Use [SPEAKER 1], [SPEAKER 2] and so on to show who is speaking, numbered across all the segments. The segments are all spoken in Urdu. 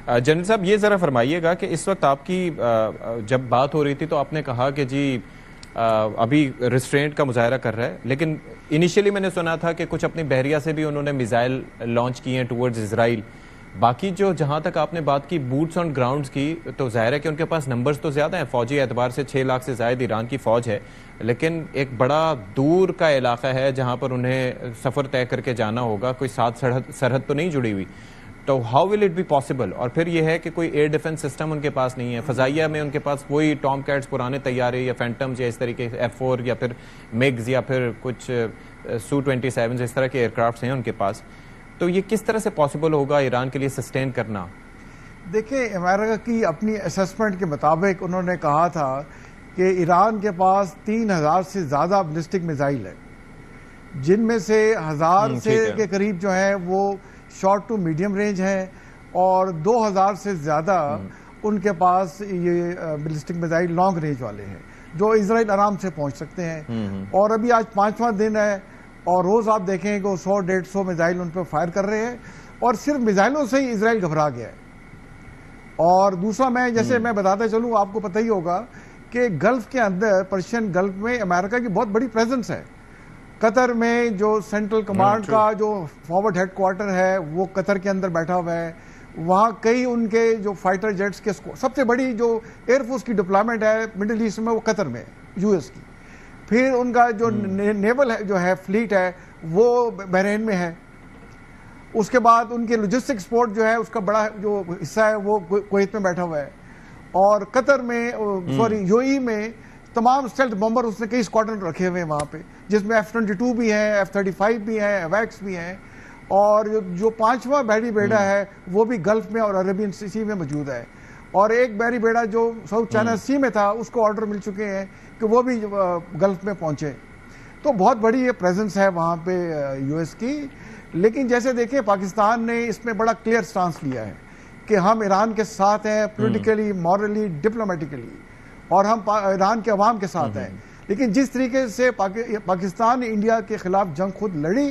[SPEAKER 1] جنرل صاحب یہ ذرا فرمائیے گا کہ اس وقت آپ کی جب بات ہو رہی تھی تو آپ نے کہا کہ جی ابھی ریسٹرینٹ کا مظاہرہ کر رہا ہے، لیکن انیشیلی میں نے سنا تھا کہ کچھ اپنی بحریہ سے بھی انہوں نے میزائل لانچ کیے ہیں ٹورڈز اسرائیل. باقی جو جہاں تک آپ نے بات کی بوٹس آن گراؤنڈز کی، تو ظاہر ہے کہ ان کے پاس نمبرز تو زیادہ ہیں، فوجی اعتبار سے 6 لاکھ سے زائد ایران کی فوج ہے، لیکن ایک بڑا دور کا علاقہ ہے جہاں پر انہیں سفر طے کر کے جانا ہوگا، کوئی ساتھ سرحد تو نہیں جڑی ہوئی. تو how will it be possible? اور پھر یہ ہے کہ کوئی ایئر ڈیفنس سسٹم ان کے پاس نہیں ہے، فضائیہ میں ان کے پاس وہی ٹام کیٹس پرانے طیارے یا فینٹمز یا اس طریقے F4 یا پھر میگز یا پھر کچھ Su-27 اس طرح کے ایئر کرافٹس ہیں ان کے پاس. تو یہ کس طرح سے پاسبل ہوگا ایران کے لیے سسٹین کرنا؟
[SPEAKER 2] دیکھیں، امریکہ کی اپنی اسسمنٹ کے مطابق انہوں نے کہا تھا کہ ایران کے پاس 3000 سے زیادہ بیلسٹک میزائل ہے، جن میں سے 1000 سے کے قریب جو ہیں وہ شارٹ ٹو میڈیم رینج ہیں، اور 2000 سے زیادہ ان کے پاس یہ بیلسٹک میزائل لانگ رینج والے ہیں جو اسرائیل آرام سے پہنچ سکتے ہیں. اور ابھی آج 5واں دن ہے اور روز آپ دیکھیں کہ وہ 100-150 میزائل ان پہ فائر کر رہے ہیں، اور صرف میزائلوں سے ہی اسرائیل گھبرا گیا ہے. اور دوسرا جیسے میں بتاتا چلوں، آپ کو پتہ ہی ہوگا کہ گلف کے اندر، پرشین گلف میں امریکہ کی بہت بڑی پریزنس ہے. قطر میں جو سینٹرل کمانڈ کا جو فارورڈ ہیڈ کوارٹر ہے وہ قطر کے اندر بیٹھا ہوا ہے. وہاں کئی ان کے جو فائٹر جیٹس کے سب سے بڑی جو ایئر فورس کی ڈپلائمنٹ ہے مڈل ایسٹ میں وہ قطر میں US کی. پھر ان کا جو نیول جو ہے فلیٹ ہے وہ بحرین میں ہے. اس کے بعد ان کے لاجسٹک سپورٹ جو ہے اس کا بڑا جو حصہ ہے وہ کویت میں بیٹھا ہوا ہے. اور قطر میں UAE میں تمام اسٹیلتھ بمبر اس نے کئی اسکواڈرن رکھے ہوئے ہیں وہاں پہ، جس میں F-22 بھی ہیں، F-35 بھی ہیں، ایویکس بھی ہیں. اور جو 5واں بحری بیڑا ہے وہ بھی گلف میں اور عربین سی میں موجود ہے. اور ایک بحری بیڑا جو ساؤتھ چائنا سی میں تھا اس کو آرڈر مل چکے ہیں کہ وہ بھی گلف میں پہنچے. تو بہت بڑی یہ پریزنس ہے وہاں پہ US کی. لیکن جیسے دیکھیں پاکستان نے اس میں بڑا کلیئر سٹانس لیا ہے کہ ہم ایران کے ساتھ ہیں، پولیٹیکلی، مورلی، ڈپلومیٹیکلی، اور ہم ایران کے عوام کے ساتھ ہیں. لیکن جس طریقے سے پاکستان نے انڈیا کے خلاف جنگ خود لڑی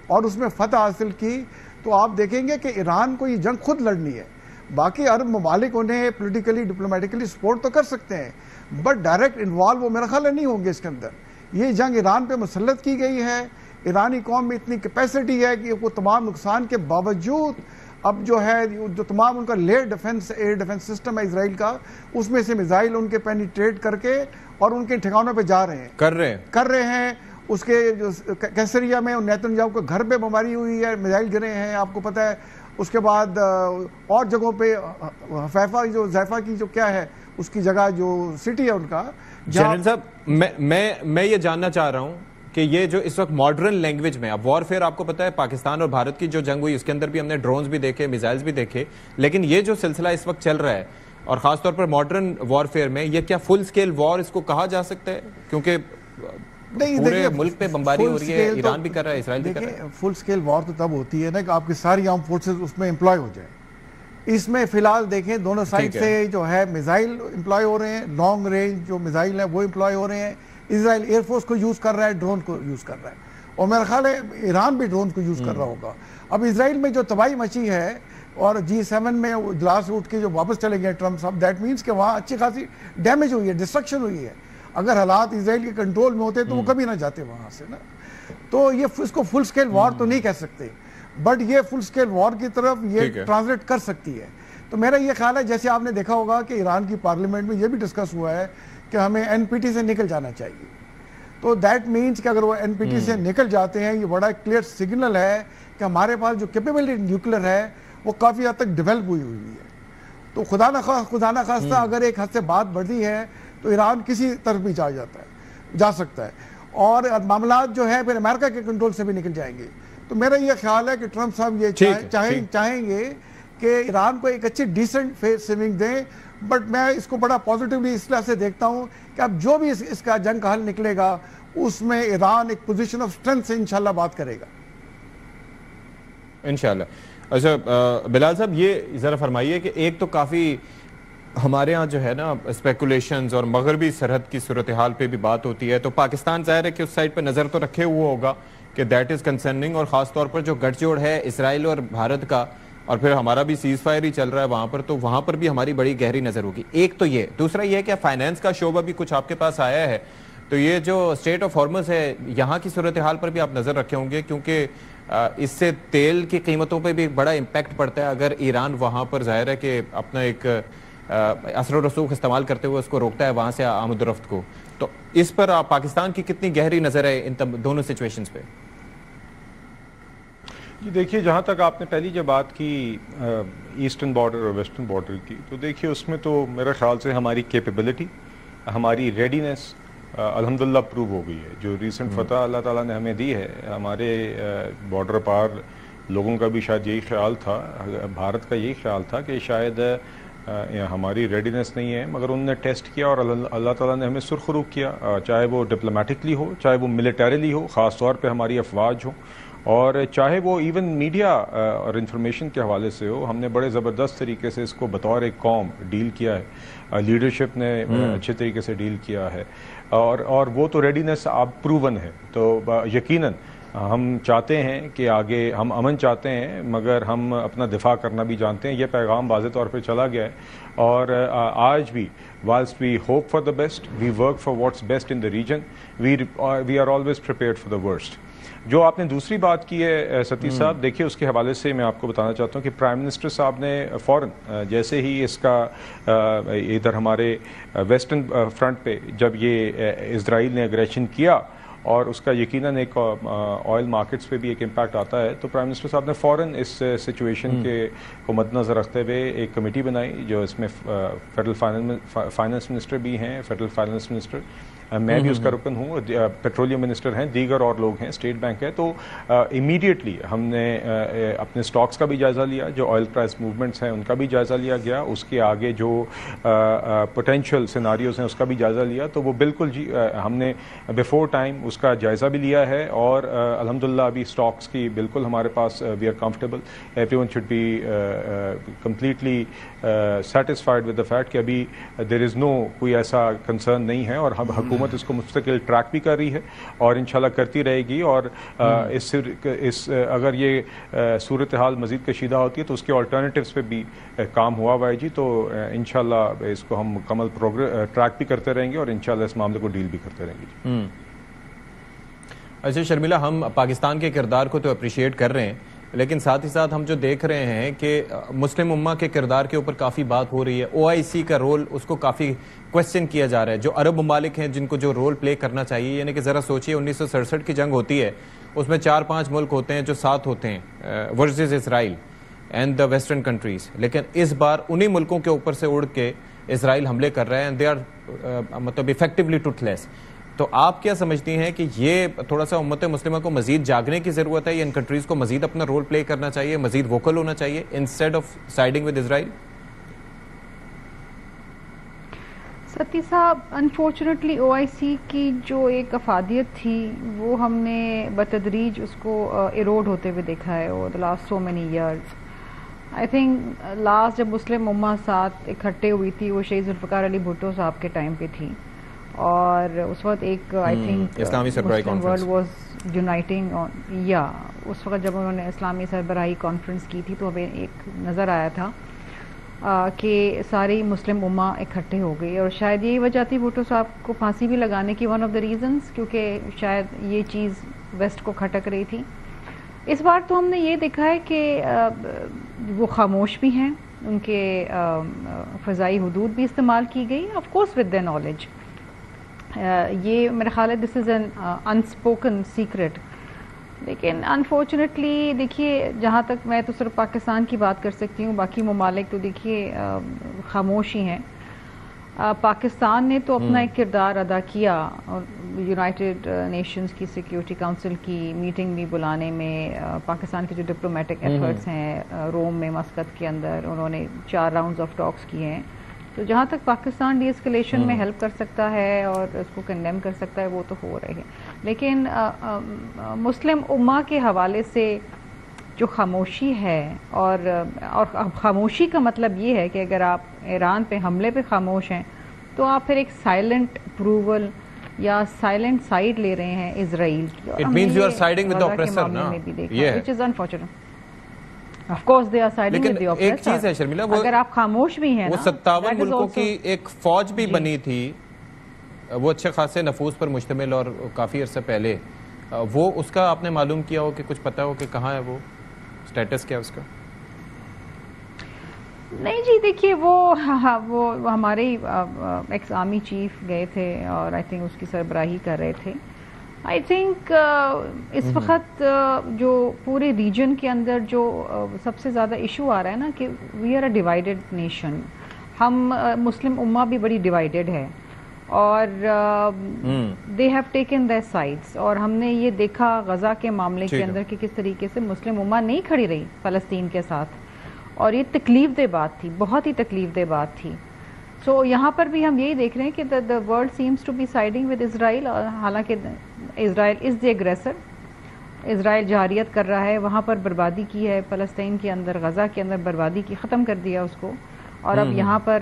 [SPEAKER 2] اور اس میں فتح حاصل کی، تو آپ دیکھیں گے کہ ایران کو یہ جنگ خود لڑنی ہے. باقی عرب ممالک انہیں پولیٹیکلی، ڈپلومیٹیکلی سپورٹ تو کر سکتے ہیں، بٹ ڈائریکٹ انوالو وہ میرا خیال ہے نہیں ہوں گے اس کے اندر. یہ جنگ ایران پہ مسلط کی گئی ہے. ایرانی قوم میں اتنی کیپیسٹی ہے کہ وہ تمام نقصان کے باوجود اب جو ہے جو تمام ان کا ایئر ڈیفنس سسٹم ہے اسرائیل کا، اس میں سے میزائل ان کے پینیٹریٹ کر کے اور ان کے ٹھکانوں پہ جا رہے ہیں، کر رہے ہیں. اس کے جو کیسریا میں نیتن یاہو کے گھر پہ بمباری ہوئی ہے، میزائل گرے ہیں، آپ کو پتہ ہے. اس کے بعد اور جگہوں پہ زیفا کی جو کیا ہے اس کی جگہ جو سٹی ہے ان کا.
[SPEAKER 1] جنرل صاحب میں یہ جاننا چاہ رہا ہوں کہ یہ جو اس وقت ماڈرن لینگویج میں اب وارفیئر، آپ کو پتہ ہے پاکستان اور بھارت کی جو جنگ ہوئی اس کے اندر بھی ہم نے ڈرونز بھی دیکھے، میزائلز بھی دیکھے، لیکن یہ جو سلسلہ اس وقت چل رہا ہے اور خاص طور پر ماڈرن وارفیئر میں، یہ کیا فل سکیل وار اس کو کہا جا سکتا ہے؟ کیونکہ پورے ملک پہ بمباری ہو رہی ہے، ایران بھی کر رہا ہے، اسرائیل بھی کر رہا ہے.
[SPEAKER 2] فل سکیل وار تو تب ہوتی ہے نا کہ آپ کی ساری آرم فورسز اس میں امپلائی ہو جائیں. اس میں فی الحال دیکھیں دونوں سائڈ سے جو ہے میزائل امپلائی ہو رہے ہیں، لانگ رینج جو میزائل ہیں وہ امپلائی ہو رہے ہیں. اسرائیل ایئر فورس کو یوز کر رہا ہے، ڈرون کو یوز کر رہا ہے، اور میرا خیال ہے ایران بھی ڈرون کو یوز کر رہا ہوگا. اب اسرائیل میں جو تباہی مچی ہے اور G7 میں اجلاس اٹھ کے جو واپس چلے گئے ٹرمپ صاحب، دیٹ مینس کہ وہاں اچھی خاصی ڈیمیج ہوئی ہے، ڈسٹرکشن ہوئی ہے. اگر حالات اسرائیل کے کنٹرول میں ہوتے تو وہ کبھی نہ جاتے وہاں سے نا. تو یہ اس کو فل سکیل وار تو نہیں کہہ سکتے، بٹ یہ فل سکیل وار کی طرف یہ ٹرانسلیٹ کر سکتی ہے. تو میرا یہ خیال ہے جیسے آپ نے دیکھا ہوگا کہ ایران کی پارلیمنٹ میں یہ بھی ڈسکس ہوا ہے کہ ہمیں NPT سے نکل جانا چاہیے. تو دیٹ مینس کہ اگر وہ NPT سے نکل جاتے ہیں، یہ بڑا کلیئر سگنل ہے کہ ہمارے پاس جو کیپیبلٹی نیوکلر ہے وہ کافی حد تک ڈیولپ ہوئی ہے. تو خدا نہ خواستہ اگر ایک حد سے بات بڑھتی ہے تو ایران کسی طرف بھی جا سکتا ہے، اور معاملات جو ہے پھر امریکہ کے کنٹرول سے بھی نکل جائیں گے. تو میرا یہ خیال ہے کہ ٹرمپ صاحب یہ چاہیں گے کہ ایران کو ایک اچھی ڈیسنٹ فیس سیونگ دیں. بٹ میں اس کو بڑا پازیٹیولی اس طرح سے دیکھتا ہوں کہ اب جو بھی اس کا جنگ کا حل نکلے گا اس میں ایران ایک پوزیشن آف اسٹرینتھ سے انشاءاللہ بات کرے گا
[SPEAKER 1] انشاءاللہ. اچھا بلال صاحب یہ ذرا فرمائیے کہ ایک تو کافی ہمارے ہاں جو ہے نا اسپیکولیشنز اور مغربی سرحد کی صورتحال پہ بھی بات ہوتی ہے، تو پاکستان ظاہر ہے کہ اس سائڈ پہ نظر تو رکھے ہوا ہوگا کہ دیٹ از کنسرننگ، اور خاص طور پر جو گٹھ جوڑ ہے اسرائیل اور بھارت کا اور پھر ہمارا بھی سیز فائر ہی چل رہا ہے وہاں پر, تو وہاں پر بھی ہماری بڑی گہری نظر ہوگی. ایک تو یہ, دوسرا یہ ہے کہ فائنینس کا شعبہ بھی کچھ آپ کے پاس آیا ہے, تو یہ جو اسٹیٹ آف ہارمز ہے یہاں کی صورتحال پر بھی آپ نظر رکھے ہوں گے, کیونکہ اس سے تیل کی قیمتوں پہ بھی ایک بڑا امپیکٹ پڑتا ہے اگر ایران وہاں پر ظاہر ہے کہ اپنا ایک اثر و رسوخ استعمال کرتے ہوئے اس کو روکتا ہے وہاں سے آمد و رفت کو. تو اس پر پاکستان کی کتنی گہری نظر ہے ان دونوں سچویشنز پہ؟
[SPEAKER 3] جی دیکھیے, جہاں تک آپ نے پہلی جب بات کی ایسٹرن بارڈر اور ویسٹرن بارڈر کی, تو دیکھیے اس میں تو میرے خیال سے ہماری کیپیبلٹی, ہماری ریڈینس الحمدللہ پروو ہو گئی ہے. جو ریسنٹ فتح اللہ تعالیٰ نے ہمیں دی ہے, ہمارے بارڈر پار لوگوں کا بھی شاید یہی خیال تھا, بھارت کا یہی خیال تھا کہ شاید ہماری ریڈینس نہیں ہے, مگر انہوں نے ٹیسٹ کیا اور اللہ تعالیٰ نے ہمیں سرخرو کیا, چاہے وہ ڈپلومیٹکلی ہو, چاہے وہ ملٹریلی ہو, خاص طور پہ ہماری افواج ہو, اور چاہے وہ ایون میڈیا اور انفارمیشن کے حوالے سے ہو. ہم نے بڑے زبردست طریقے سے اس کو بطور ایک قوم ڈیل کیا ہے, لیڈرشپ نے اچھے طریقے سے ڈیل کیا ہے, اور وہ تو ریڈینس اب پروون ہے. تو یقیناً ہم چاہتے ہیں کہ آگے ہم امن چاہتے ہیں, مگر ہم اپنا دفاع کرنا بھی جانتے ہیں. یہ پیغام واضح طور پہ چلا گیا ہے, اور آج بھی whilst we hope for the best, we work for what's best in the region, we are always prepared for the worst. جو آپ نے دوسری بات کی ہے ستی صاحب, دیکھیے اس کے حوالے سے میں آپ کو بتانا چاہتا ہوں کہ پرائم منسٹر صاحب نے فوراً جیسے ہی اس کا ادھر ہمارے ویسٹرن فرنٹ پہ جب یہ اسرائیل نے اگریشن کیا, اور اس کا یقیناً ایک آئل مارکیٹس پہ بھی ایک امپیکٹ آتا ہے, تو پرائم منسٹر صاحب نے فوراً اس سچویشن کو مد نظر رکھتے ہوئے ایک کمیٹی بنائی, جو اس میں فیڈرل فائنانس منسٹر بھی ہیں, فیڈرل فائنانس منسٹر, میں بھی اس کا رکن ہوں, پیٹرولیم منسٹر ہیں, دیگر اور لوگ ہیں, اسٹیٹ بینک ہے. تو امیڈیٹلی ہم نے اپنے سٹاکس کا بھی جائزہ لیا, جو آئل پرائس موومنٹس ہیں ان کا بھی جائزہ لیا گیا, اس کے آگے جو پوٹینشیل سیناریوز ہیں اس کا بھی جائزہ لیا. تو وہ بالکل جی ہم نے بیفور ٹائم اس کا جائزہ بھی لیا ہے, اور الحمدللہ ابھی سٹاکس کی بالکل ہمارے پاس we are comfortable. Everyone should be completely satisfied with the fact کہ ابھی دیر از نو کوئی ایسا کنسرن نہیں ہے, اور حکومت اس کو مستقل ٹریک بھی کر رہی ہے اور انشاءاللہ کرتی رہے گی. اور اس اگر یہ صورتحال مزید کشیدہ ہوتی ہے تو اس کے آلٹرنیٹیوز پہ بھی کام ہوا ہوا ہے جی. تو انشاءاللہ اس کو ہم مکمل ٹریک بھی کرتے رہیں گے, اور انشاءاللہ اس معاملے کو ڈیل بھی کرتے رہیں گے.
[SPEAKER 1] اچھا شرمیلا, ہم پاکستان کے کردار کو تو اپریشیٹ کر رہے ہیں, لیکن ساتھ ہی ساتھ ہم جو دیکھ رہے ہیں کہ مسلم امہ کے کردار کے اوپر کافی بات ہو رہی ہے. OIC کا رول, اس کو کافی کوشچن کیا جا رہا ہے. جو عرب ممالک ہیں جن کو جو رول پلے کرنا چاہیے, یعنی کہ ذرا سوچئے 1967 کی جنگ ہوتی ہے, اس میں 4-5 ملک ہوتے ہیں جو ساتھ ہوتے ہیں versus Israel and the western countries, لیکن اس بار انہی ملکوں کے اوپر سے اڑ کے اسرائیل حملے کر رہے ہیں, دے آر مطلب افیکٹولی ٹروتھ لیس. تو آپ کیا سمجھتی ہیں کہ یہ تھوڑا سا امت مسلمہ کو مزید جاگنے کی ضرورت ہے, یا ان کنٹریز کو مزید اپنا رول پلے کرنا چاہیے, مزید ووکل ہونا چاہیے انسٹیڈ آف سائیڈنگ ود اسرائیل؟
[SPEAKER 4] ستی صاحب, انفارچونیٹلی OIC کی جو ایک افادیت تھی وہ ہم نے بتدریج اس کو ایروڈ ہوتے ہوئے دیکھا ہے over the last so many years. I think last جب مسلم امہ ساتھ اکٹھے ہوئی تھی وہ شہید ذوالفقار علی بھٹو صاحب کے ٹائم پہ تھی, اور اس وقت ایک I think Muslim world was uniting, یا اس وقت جب انہوں نے اسلامی سربراہی کانفرنس کی تھی تو ہمیں ایک نظر آیا تھا کہ ساری مسلم امہ اکٹھے ہو گئی, اور شاید یہی وجہ تھی بھٹو صاحب کو پھانسی بھی لگانے کی, ون آف دا ریزنس, کیونکہ شاید یہ چیز ویسٹ کو کھٹک رہی تھی. اس بار تو ہم نے یہ دیکھا ہے کہ وہ خاموش بھی ہیں, ان کے فضائی حدود بھی استعمال کی گئی, of course with their knowledge. یہ میرا خیال ہے دس از این انسپوکن سیکرٹ. لیکن انفارچونیٹلی دیکھیے, جہاں تک میں تو صرف پاکستان کی بات کر سکتی ہوں, باقی ممالک تو دیکھیے خاموش ہی ہیں. پاکستان نے تو اپنا ایک کردار ادا کیا, اور یونائٹڈ نیشنز کی سیکیورٹی کونسل کی میٹنگ بھی بلانے میں پاکستان کے جو ڈپلومیٹک ایفرٹس ہیں روم میں مسقط کے اندر, انہوں نے 4 راؤنڈز آف ٹاکس کیے ہیں. تو جہاں تک پاکستان ڈی ایسکلیشن میں ہیلپ کر سکتا ہے اور اس کو کنڈیم کر سکتا ہے وہ تو ہو رہے ہیں, لیکن مسلم امہ کے حوالے سے جو خاموشی ہے, اور خاموشی کا مطلب یہ ہے کہ اگر آپ ایران پہ حملے پہ خاموش ہیں تو آپ پھر ایک سائلنٹ اپروول یا سائلنٹ سائیڈ لے رہے ہیں اسرائیل کی.
[SPEAKER 1] It means you are siding with the oppressor, نا,
[SPEAKER 4] which is unfortunate. Of course they are siding
[SPEAKER 1] لیکن
[SPEAKER 4] with the
[SPEAKER 1] ایک
[SPEAKER 4] oppressor.
[SPEAKER 1] چیز ہے شرمیلا، وہ
[SPEAKER 4] اگر آپ خاموش بھی ہیں
[SPEAKER 1] وہ
[SPEAKER 4] نا
[SPEAKER 1] 57
[SPEAKER 4] that is
[SPEAKER 1] ملکوں
[SPEAKER 4] also-
[SPEAKER 1] کی ایک فوج بھی بنی تھی، وہ اچھے خاصے نفوذ پر مشتمل اور کافی عرصہ پہلے، وہ اس کا آپ نے معلوم کیا ہو کہ کچھ پتا ہو کہ کہاں ہے وہ، سٹیٹس کیا اس کا؟
[SPEAKER 4] نہیں جی دیکھیے وہ ہمارے ایکس آرمی چیف گئے تھے اور آئی تھنک اس کی سربراہی کر رہے تھے. آئی تھنک اس وقت جو پورے ریجن کے اندر جو سب سے زیادہ ایشو آ رہا ہے نا کہ we are a divided nation, ہم مسلم امہ بھی بڑی ڈیوائیڈڈ ہے اور they have taken their sides, اور ہم نے یہ دیکھا غزہ کے معاملے کے اندر کہ کس طریقے سے مسلم امہ نہیں کھڑی رہی فلسطین کے ساتھ، اور یہ تکلیف دہ بات تھی، بہت ہی تکلیف دہ بات تھی. سو یہاں پر بھی ہم یہی دیکھ رہے ہیں کہ the world seems to be siding with Israel, حالانکہ اسرائیل از دی اگریسر. اسرائیل جارحیت کر رہا ہے، وہاں پر بربادی کی ہے، فلسطین کے اندر غزہ کے اندر بربادی کی، ختم کر دیا اس کو، اور اب یہاں پر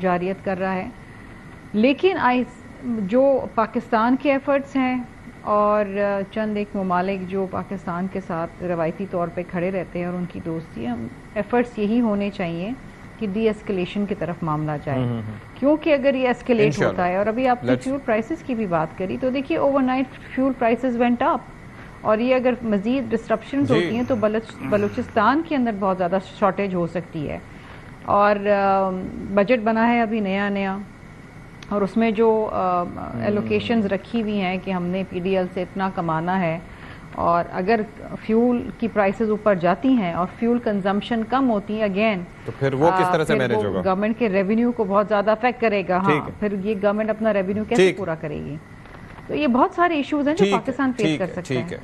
[SPEAKER 4] جارحیت کر رہا ہے. لیکن جو پاکستان کے ایفرٹس ہیں اور چند ایک ممالک جو پاکستان کے ساتھ روایتی طور پہ کھڑے رہتے ہیں اور ان کی دوستی، ہم ایفرٹس یہی ہونے چاہیے کہ ڈی ایسکلیشن کی طرف معاملہ جائے، کیونکہ اگر یہ ایسکلیٹ ہوتا ہے، اور ابھی آپ نے فیول پرائسز کی بھی بات کری تو دیکھیے over night fuel prices went up, اور یہ اگر مزید ڈسٹرپشنز ہوتی ہیں تو بلوچستان کے اندر بہت زیادہ شارٹیج ہو سکتی ہے. اور بجٹ بنا ہے ابھی نیا، اور اس میں جو ایلوکیشنز رکھی ہوئی ہیں کہ ہم نے پی ڈی ایل سے اتنا کمانا ہے، اور اگر فیول کی پرائسز اوپر جاتی ہیں اور فیول کنزمپشن کم ہوتی ہے اگین
[SPEAKER 1] تو پھر وہ کس طرح سے مینیج ہوگا؟
[SPEAKER 4] گورنمنٹ کے ریونیو کو بہت زیادہ افیکٹ کرے گا. ہاں پھر یہ گورنمنٹ اپنا ریونیو کیسے پورا کرے گی؟ تو یہ بہت سارے ایشوز ہیں جو پاکستان فیس کر سکتا ہے.